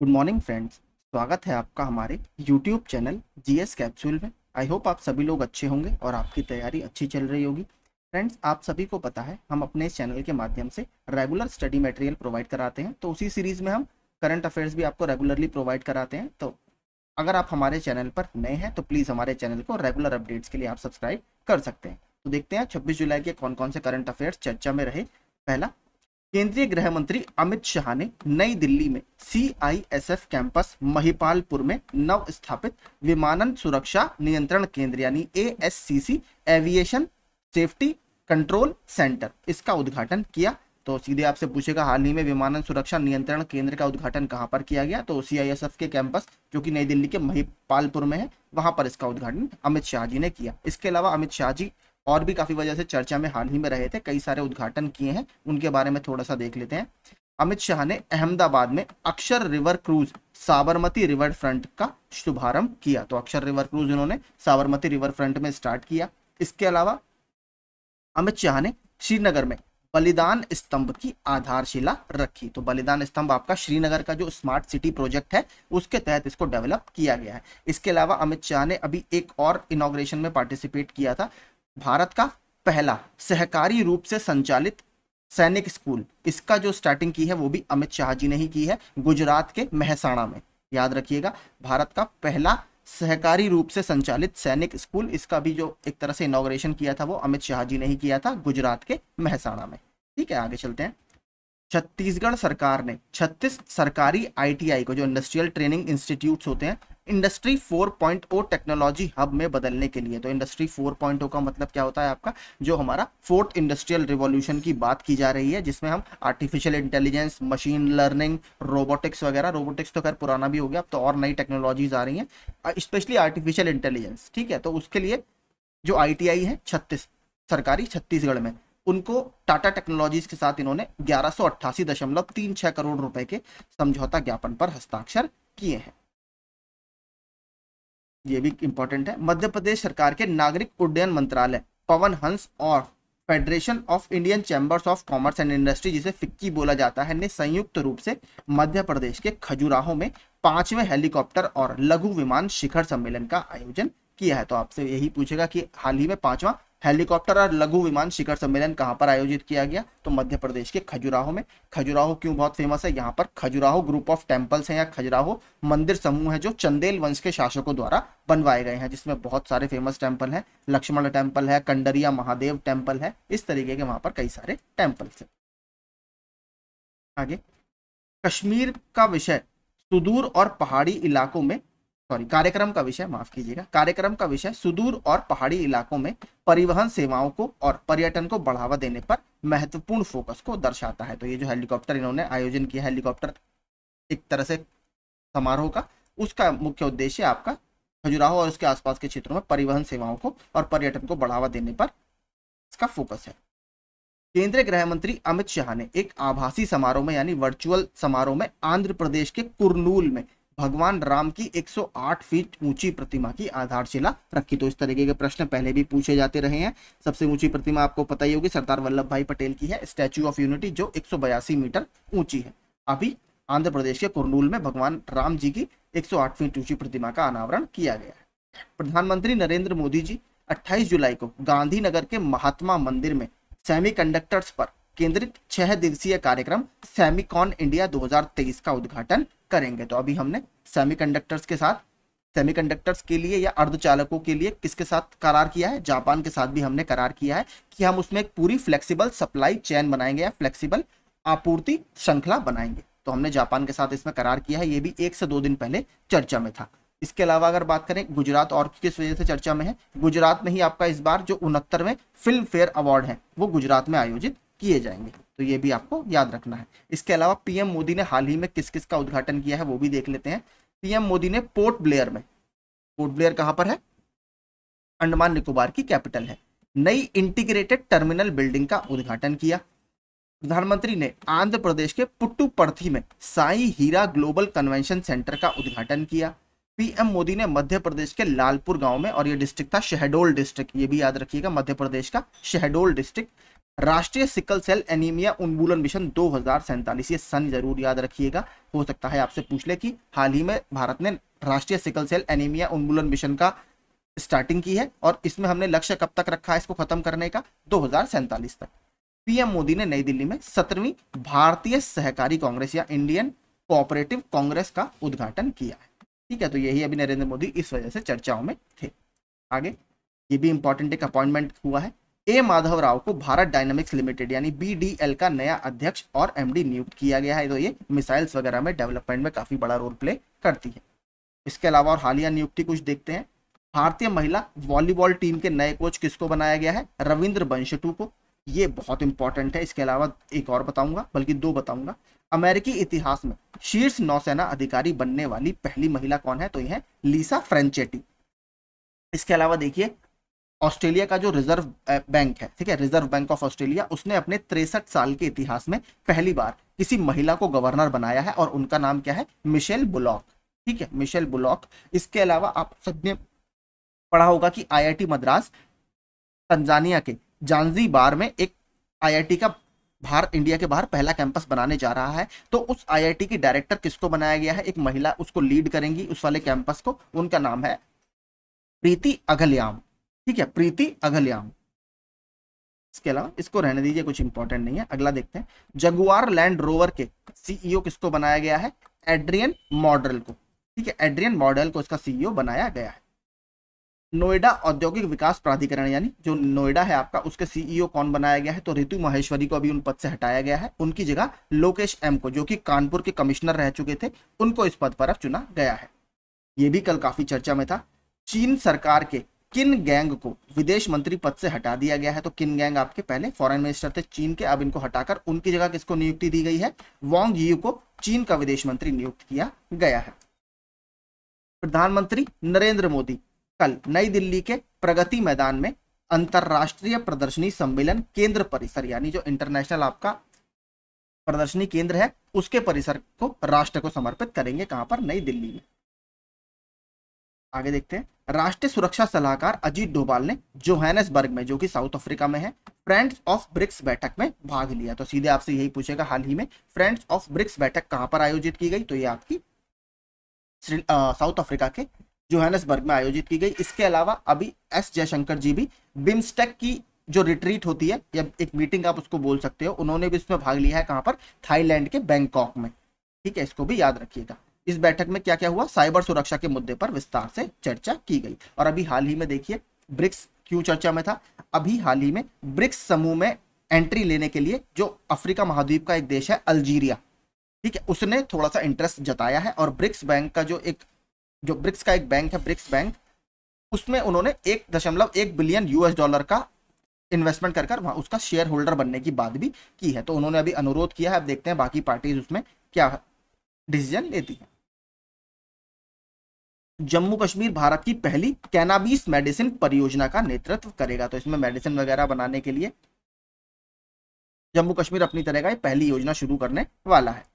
Good morning friends. स्वागत है आपका हमारे यूट्यूब चैनल जीएस कैप्सूल में। आई होप आप सभी लोग अच्छे होंगे और आपकी तैयारी अच्छी चल रही होगी। फ्रेंड्स, आप सभी को पता है हम अपने इस चैनल के माध्यम से रेगुलर स्टडी मटेरियल प्रोवाइड कराते हैं, तो उसी सीरीज में हम करंट अफेयर्स भी आपको रेगुलरली प्रोवाइड कराते हैं। तो अगर आप हमारे चैनल पर नए हैं तो प्लीज़ हमारे चैनल को रेगुलर अपडेट्स के लिए आप सब्सक्राइब कर सकते हैं। तो देखते हैं 26 जुलाई के कौन कौन से करंट अफेयर्स चर्चा में रहे। पहला, केंद्रीय गृह मंत्री अमित शाह ने नई दिल्ली में सीआईएसएफ कैंपस महिपालपुर में नव स्थापित विमानन सुरक्षा नियंत्रण केंद्र यानी एएससीसी एविएशन सेफ्टी कंट्रोल सेंटर इसका उद्घाटन किया। तो सीधे आपसे पूछेगा हाल ही में विमानन सुरक्षा नियंत्रण केंद्र का उद्घाटन कहां पर किया गया, तो सीआईएसएफ के कैंपस जो कि नई दिल्ली के महिपालपुर में है वहां पर इसका उद्घाटन अमित शाह जी ने किया। इसके अलावा अमित शाह जी और भी काफी वजह से चर्चा में हाल ही में रहे थे, कई सारे उद्घाटन किए हैं, उनके बारे में थोड़ा सा देख लेते हैं। अमित शाह ने अहमदाबाद में अक्षर river cruise Sabarmati river front का शुभारंभ किया। तो अक्षर रिवर क्रूज उन्होंने साबरमती रिवर फ्रंट में स्टार्ट किया। इसके अलावा अमित शाह ने श्रीनगर में बलिदान स्तंभ की आधारशिला रखी। तो बलिदान स्तंभ आपका श्रीनगर का जो स्मार्ट सिटी प्रोजेक्ट है उसके तहत इसको डेवलप किया गया है। इसके अलावा अमित शाह ने अभी एक और इनॉग्रेशन में पार्टिसिपेट किया था। भारत का पहला सहकारी रूप से संचालित सैनिक स्कूल, इसका जो स्टार्टिंग की है वो भी अमित शाह जी ने ही की है, गुजरात के महसाणा में। याद रखिएगा, भारत का पहला सहकारी रूप से संचालित सैनिक स्कूल, इसका भी जो एक तरह से इनॉग्रेशन किया था वो अमित शाह जी ने ही किया था, गुजरात के महसाणा में। ठीक है, आगे चलते हैं। छत्तीसगढ़ सरकार ने 36 सरकारी आईटीआई को, जो इंडस्ट्रियल ट्रेनिंग इंस्टीट्यूट्स होते हैं, इंडस्ट्री 4.0 टेक्नोलॉजी हब में बदलने के लिए। तो इंडस्ट्री 4.0 का मतलब क्या होता है आपका, जो हमारा फोर्थ इंडस्ट्रियल रिवॉल्यूशन की बात की जा रही है, जिसमें हम artificial intelligence, machine learning, robotics वगैरह, रोबोटिक्स तो खैर पुराना भी हो गया, अब तो और नई टेक्नोलॉजीज आ रही हैं, स्पेशली आर्टिफिशियल इंटेलिजेंस। ठीक है, तो उसके लिए जो आईटीआई है 36 सरकारी छत्तीसगढ़ में, उनको टाटा टेक्नोलॉजीज के साथ इन्होंने 1188.36 करोड़ रुपए के समझौता ज्ञापन पर हस्ताक्षर किए हैं। ये भी इंपॉर्टेंट है। मध्य प्रदेश सरकार के नागरिक उड्डयन मंत्रालय, पवन हंस और federation of Indian chambers of commerce and industry, जिसे फिक्की बोला जाता है, ने संयुक्त रूप से मध्य प्रदेश के खजुराहो में 5वें हेलीकॉप्टर और लघु विमान शिखर सम्मेलन का आयोजन किया है। तो आपसे यही पूछेगा कि हाल ही में 5वां हेलीकॉप्टर और लघु विमान शिखर सम्मेलन कहां पर आयोजित किया गया, तो मध्य प्रदेश के खजुराहो में। खजुराहो क्यों बहुत फेमस है, यहाँ पर खजुराहो ग्रुप ऑफ टेम्पल्स हैं या खजुराहो मंदिर समूह है जो चंदेल वंश के शासकों द्वारा बनवाए गए हैं, जिसमें बहुत सारे फेमस टेम्पल हैं। लक्ष्मण टेम्पल है, कंडरिया महादेव टेम्पल है, इस तरीके के वहां पर कई सारे टेम्पल्स हैं। आगे, कश्मीर का विषय सुदूर और पहाड़ी इलाकों में, कार्यक्रम का विषय, माफ कीजिएगा, कार्यक्रम का विषय सुदूर और पहाड़ी इलाकों में परिवहन सेवाओं को और पर्यटन को बढ़ावा देने पर महत्वपूर्ण फोकस को दर्शाता है। तो ये जो हेलीकॉप्टर इन्होंने आयोजन किया, हेलीकॉप्टर एक तरह से समारोह का, उसका मुख्य उद्देश्य आपका खजुराहो और उसके आसपास के क्षेत्रों में परिवहन सेवाओं को और पर्यटन को बढ़ावा देने पर इसका फोकस है। केंद्रीय गृह मंत्री अमित शाह ने एक आभासी समारोह में यानी वर्चुअल समारोह में आंध्र प्रदेश के कुर्नूल में भगवान राम की 108 फीट ऊंची प्रतिमा की आधारशिला रखी। तो इस तरीके के प्रश्न पहले भी पूछे जाते रहे हैं। सबसे ऊंची प्रतिमा आपको पता ही होगी, सरदार वल्लभ भाई पटेल की है, स्टैच्यू ऑफ यूनिटी, जो 182 मीटर ऊंची है। अभी आंध्र प्रदेश के कुर्नूल में भगवान राम जी की 108 फीट ऊंची प्रतिमा का अनावरण किया गया है। प्रधानमंत्री नरेंद्र मोदी जी 28 जुलाई को गांधीनगर के महात्मा मंदिर में सेमीकंडक्टर्स पर केंद्रित 6 दिवसीय कार्यक्रम सेमिकॉन इंडिया 2023 का उद्घाटन करेंगे। तो अभी हमने सेमीकंडक्टर्स के साथ, सेमीकंडक्टर्स के लिए या अर्धचालकों के लिए किसके साथ करार किया है, जापान के साथ भी हमने करार किया है कि हम उसमें एक पूरी फ्लेक्सिबल सप्लाई चेन बनाएंगे या फ्लेक्सिबल आपूर्ति श्रृंखला बनाएंगे। तो हमने जापान के साथ इसमें करार किया है, ये भी 1 से 2 दिन पहले चर्चा में था। इसके अलावा अगर बात करें गुजरात और किस वजह से चर्चा में है, गुजरात में ही आपका इस बार जो 69वें फिल्म फेयर अवार्ड है वो गुजरात में आयोजित किए जाएंगे, तो ये भी आपको याद रखना है। इसके अलावा पीएम मोदी ने हाल ही में किस किस का उद्घाटन किया है वो भी देख लेते हैं। पीएम मोदी ने पोर्ट ब्लेयर में, पोर्ट ब्लेयर कहां पर है, अंडमान निकोबार की कैपिटल है, नई इंटीग्रेटेड टर्मिनल बिल्डिंग का उद्घाटन किया। प्रधानमंत्री ने आंध्र प्रदेश के पुट्टुपर्थी में साई हीरा ग्लोबल कन्वेंशन सेंटर का उद्घाटन किया। पीएम मोदी ने मध्य प्रदेश के लालपुर गांव में, और ये डिस्ट्रिक्ट था शहडोल डिस्ट्रिक्ट, ये भी याद रखिएगा, मध्य प्रदेश का शहडोल डिस्ट्रिक्ट, राष्ट्रीय सिकल सेल एनीमिया उन्मूलन मिशन 2047, ये सन जरूर याद रखिएगा, हो सकता है आपसे पूछ ले कि हाल ही में भारत ने राष्ट्रीय सिकल सेल एनीमिया उन्मूलन मिशन का स्टार्टिंग की है और इसमें हमने लक्ष्य कब तक रखा है इसको खत्म करने का, 2047 तक। पीएम मोदी ने नई दिल्ली में 17वीं भारतीय सहकारी कांग्रेस या इंडियन कोऑपरेटिव कांग्रेस का उद्घाटन किया है। ठीक है, तो यही अभी नरेंद्र मोदी इस वजह से चर्चाओं में थे। आगे ये भी इंपॉर्टेंट एक अपॉइंटमेंट हुआ है, ए माधव राव को भारत डायनामिक्स लिमिटेड यानी बीडीएल का नया अध्यक्ष और एमडी नियुक्त किया गया है। तो ये मिसाइल्स वगैरह में डेवलपमेंट में काफी बड़ा रोल प्ले करती है। इसके अलावा और हालिया नियुक्ति कुछ देखते हैं। भारतीय महिला वॉलीबॉल टीम के नए कोच किसको बनाया गया है, रविंद्र बंशटू को, ये बहुत इंपॉर्टेंट है। इसके अलावा एक और बताऊंगा, बल्कि दो बताऊंगा। अमेरिकी इतिहास में शीर्ष नौसेना अधिकारी बनने वाली पहली महिला कौन है, तो यह है लीसा फ्रेंचेटी। इसके अलावा देखिए ऑस्ट्रेलिया का जो रिजर्व बैंक है, ठीक है, रिजर्व बैंक ऑफ ऑस्ट्रेलिया, उसने अपने 63 साल के इतिहास में पहली बार किसी महिला को गवर्नर बनाया है और उनका नाम क्या है, मिशेल बुलॉक। ठीक है, मिशेल बुलॉक। इसके अलावा आप सबने पढ़ा होगा कि आईआईटी मद्रास तंजानिया के जांजीबार में एक आईआईटी का बाहर, इंडिया के बाहर पहला कैंपस बनाने जा रहा है। तो उस आईआईटी की डायरेक्टर किसको बनाया गया है, एक महिला उसको लीड करेंगी उस वाले कैंपस को, उनका नाम है प्रीति अगलयाम। ठीक है, प्रीति अगलयाम। इसके अलावा इसको रहने दीजिए, कुछ इंपॉर्टेंट नहीं है। अगला देखते हैं, जगुआर लैंड रोवर के सीईओ किसको बनाया गया है, एड्रियन मॉडल को। ठीक है, एड्रियन मॉडल को इसका सीईओ बनाया गया है। नोएडा औद्योगिक विकास प्राधिकरण यानी जो नोएडा है आपका, उसके सीईओ कौन बनाया गया है, तो रितु महेश्वरी को अभी उन पद से हटाया गया है। उनकी जगह लोकेश एम को, जो कि कानपुर के कमिश्नर रह चुके थे, उनको इस पद पर अब चुना गया है। यह भी कल काफी चर्चा में था। चीन सरकार के किन गैंग को विदेश मंत्री पद से हटा दिया गया है, तो किन गैंग आपके पहले फॉरेन मिनिस्टर थे चीन के, अब इनको हटाकर उनकी जगह किसको नियुक्ति दी गई है, वांग यी को चीन का विदेश मंत्री नियुक्त किया गया है। प्रधानमंत्री नरेंद्र मोदी कल नई दिल्ली के प्रगति मैदान में अंतरराष्ट्रीय प्रदर्शनी सम्मेलन केंद्र परिसर यानी जो इंटरनेशनल आपका प्रदर्शनी केंद्र है, उसके परिसर को राष्ट्र को समर्पित करेंगे। कहां पर, नई दिल्ली में। आगे देखते हैं, राष्ट्रीय सुरक्षा सलाहकार अजीत डोभाल ने जोहानिसबर्ग में, जो कि साउथ अफ्रीका में है, फ्रेंड्स ऑफ ब्रिक्स बैठक में भाग लिया। तो सीधे आपसे यही पूछेगा, हाल ही में फ्रेंड्स ऑफ ब्रिक्स बैठक कहां पर आयोजित की गई, तो ये आपकी साउथ अफ्रीका के जोहानिसबर्ग में आयोजित की गई। इसके अलावा अभी एस जयशंकर जी भी बिम्स्टेक की जो रिट्रीट होती है या एक मीटिंग आप उसको बोल सकते हो, उन्होंने भी इसमें भाग लिया है। कहां पर, थाईलैंड के बैंकॉक में। ठीक है, इसको भी याद रखिएगा। इस बैठक में क्या क्या हुआ, साइबर सुरक्षा के मुद्दे पर विस्तार से चर्चा की गई। और अभी हाल ही में देखिए ब्रिक्स क्यों चर्चा में था, अभी हाल ही में ब्रिक्स समूह में एंट्री लेने के लिए जो अफ्रीका महाद्वीप का एक देश है अल्जीरिया, ठीक है, उसने थोड़ा सा इंटरेस्ट जताया है। और ब्रिक्स बैंक का जो ब्रिक्स का एक बैंक है, ब्रिक्स बैंक, उसमें उन्होंने 1.1 बिलियन US$ का इन्वेस्टमेंट कर वहां उसका शेयर होल्डर बनने की बात भी की है। तो उन्होंने अभी अनुरोध किया है, अब देखते हैं बाकी पार्टीज उसमें क्या डिसीजन लेती है। जम्मू कश्मीर भारत की पहली कैनाबिस मेडिसिन परियोजना का नेतृत्व करेगा। तो इसमें मेडिसिन वगैरह बनाने के लिए जम्मू कश्मीर अपनी तरह का पहली योजना शुरू करने वाला है।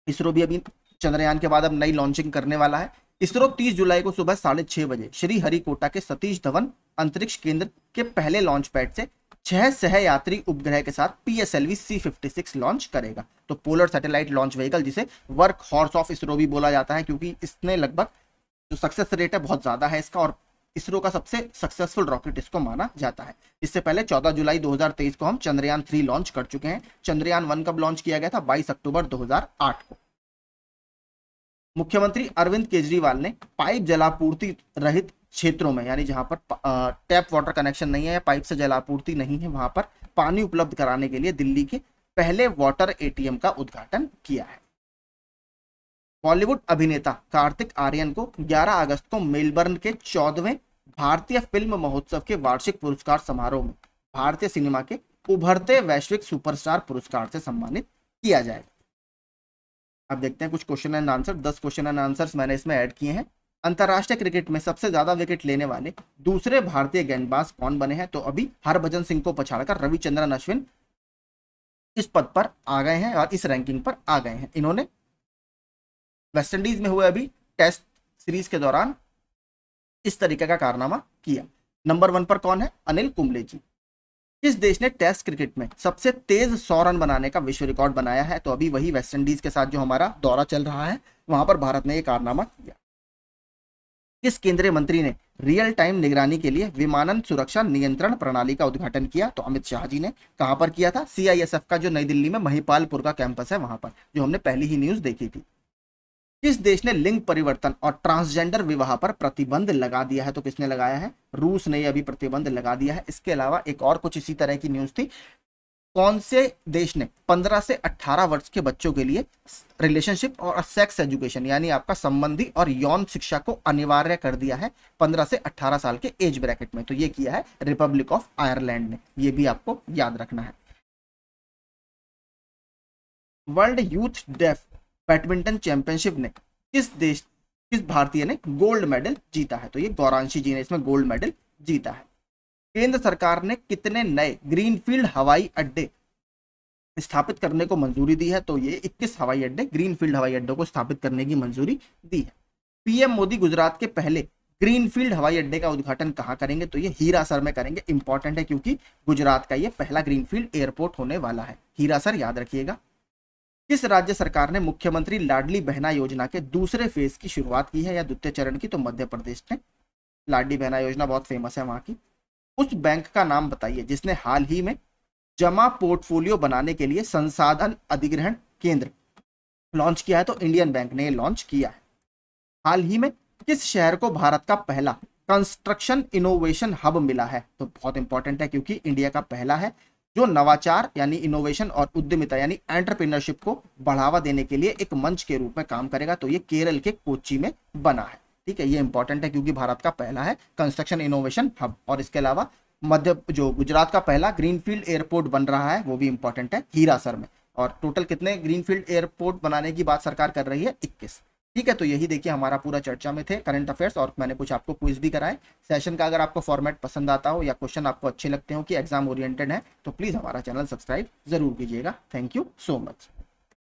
इसरो भी अभी चंद्रयान के बाद अब नई लॉन्चिंग करने वाला है। इसरो 30 जुलाई को सुबह 6:30 बजे श्री हरिकोटा के सतीश धवन अंतरिक्ष केंद्र के पहले लॉन्च पैड से 6 सहयात्री उपग्रह के साथ PSLV C56 लॉन्च करेगा। तो पोलर सैटेलाइट लॉन्च व्हीकल, जिसे वर्क हॉर्स ऑफ इसरो भी बोला जाता है, क्योंकि इसने लगभग जो सक्सेस रेट है बहुत ज्यादा है इसका, और इसरो का सबसे सक्सेसफुल रॉकेट इसको माना जाता है। इससे पहले 14 जुलाई 2023 को हम चंद्रयान 3 लॉन्च कर चुके हैं। चंद्रयान 1 कब लॉन्च किया गया था, 22 अक्टूबर 2008 को। मुख्यमंत्री अरविंद केजरीवाल ने पाइप जलापूर्ति रहित क्षेत्रों में, यानी जहां पर टैप वाटर कनेक्शन नहीं है या पाइप से जलापूर्ति नहीं है, वहां पर पानी उपलब्ध कराने के लिए दिल्ली के पहले वाटर ATM का उद्घाटन किया है। बॉलीवुड अभिनेता कार्तिक आर्यन को 11 अगस्त को मेलबर्न के 14वें भारतीय फिल्म महोत्सव के वार्षिक पुरस्कार समारोह में भारतीय सिनेमा के उभरते वैश्विक सुपरस्टार पुरस्कार से सम्मानित किया जाएगा। अब देखते हैं कुछ question and answer. 10 question and answers मैंने इसमें ऐड किए हैं। अंतरराष्ट्रीय क्रिकेट में सबसे ज्यादा विकेट लेने वाले दूसरे भारतीय गेंदबाज कौन बने हैं, तो अभी हरभजन सिंह को पछाड़कर रविचंद्रन अश्विन इस पद पर आ गए हैं और इस रैंकिंग पर आ गए हैं। इन्होंने वेस्टइंडीज में हुए अभी टेस्ट सीरीज के दौरान इस तरीके का कारनामा किया। नंबर 1 पर कौन है, अनिल कुंबले जी। किस देश ने टेस्ट क्रिकेट में सबसे तेज 100 रन बनाने का विश्व रिकॉर्ड बनाया है? तो अभी वही वेस्ट इंडीज के साथ जो हमारा दौरा चल रहा है, वहां पर भारत ने यह कारनामा किया। किस केंद्रीय मंत्री ने रियल टाइम निगरानी के लिए विमानन सुरक्षा नियंत्रण प्रणाली का उद्घाटन किया? तो अमित शाह जी ने। कहां पर किया था? सीआईएसएफ का जो नई दिल्ली में महिपालपुर का कैंपस है वहां पर, जो हमने पहली ही न्यूज देखी थी। किस देश ने लिंग परिवर्तन और ट्रांसजेंडर विवाह पर प्रतिबंध लगा दिया है? तो किसने लगाया है? रूस ने अभी प्रतिबंध लगा दिया है। इसके अलावा एक और कुछ इसी तरह की न्यूज थी। कौन से देश ने 15 से 18 वर्ष के बच्चों के लिए रिलेशनशिप और सेक्स एजुकेशन यानी आपका संबंधी और यौन शिक्षा को अनिवार्य कर दिया है 15 से 18 साल के एज ब्रैकेट में? तो ये किया है रिपब्लिक ऑफ आयरलैंड ने। ये भी आपको याद रखना है। World youth deaf badminton championship ने किस भारतीय ने गोल्ड मेडल जीता है? तो ये गौरांशी जी ने इसमें गोल्ड मेडल जीता है। केंद्र सरकार ने कितने नए ग्रीनफील्ड हवाई अड्डे स्थापित करने को मंजूरी दी है? तो ये 21 हवाई अड्डे, ग्रीनफील्ड हवाई अड्डों को स्थापित करने की मंजूरी दी है। पीएम मोदी गुजरात के पहले ग्रीनफील्ड हवाई अड्डे का उद्घाटन कहां करेंगे? तो ये हीरासर में करेंगे। इंपॉर्टेंट है क्योंकि गुजरात का ये पहला ग्रीनफील्ड एयरपोर्ट होने वाला है। हीरासर याद रखिएगा। किस राज्य सरकार ने मुख्यमंत्री लाडली बहना योजना के दूसरे फेज की शुरुआत की है या द्वितीय चरण की? तो मध्य प्रदेश ने। लाडली बहना योजना बहुत फेमस है वहां की। उस बैंक का नाम बताइए जिसने हाल ही में जमा पोर्टफोलियो बनाने के लिए संसाधन अधिग्रहण केंद्र लॉन्च किया है? तो इंडियन बैंक ने लॉन्च किया है। हाल ही में किस शहर को भारत का पहला कंस्ट्रक्शन इनोवेशन हब मिला है? तो बहुत इंपॉर्टेंट है क्योंकि इंडिया का पहला है जो नवाचार यानी इनोवेशन और उद्यमिता यानी एंटरप्रेन्योरशिप को बढ़ावा देने के लिए एक मंच के रूप में काम करेगा। तो ये केरल के कोच्चि में बना है। ठीक है, ये इंपॉर्टेंट है क्योंकि भारत का पहला है कंस्ट्रक्शन इनोवेशन हब। और इसके अलावा गुजरात का पहला ग्रीनफील्ड एयरपोर्ट बन रहा है, वो भी इंपॉर्टेंट है, हीरासर में। और टोटल कितने ग्रीनफील्ड एयरपोर्ट बनाने की बात सरकार कर रही है? 21। ठीक है, तो यही देखिए हमारा पूरा चर्चा में थे करंट अफेयर्स, और मैंने कुछ आपको क्विज भी कराए। सेशन का अगर आपको फॉर्मेट पसंद आता हो या क्वेश्चन आपको अच्छे लगते हो कि एग्जाम ओरिएंटेड है, तो प्लीज हमारा चैनल सब्सक्राइब जरूर कीजिएगा। Thank you so much.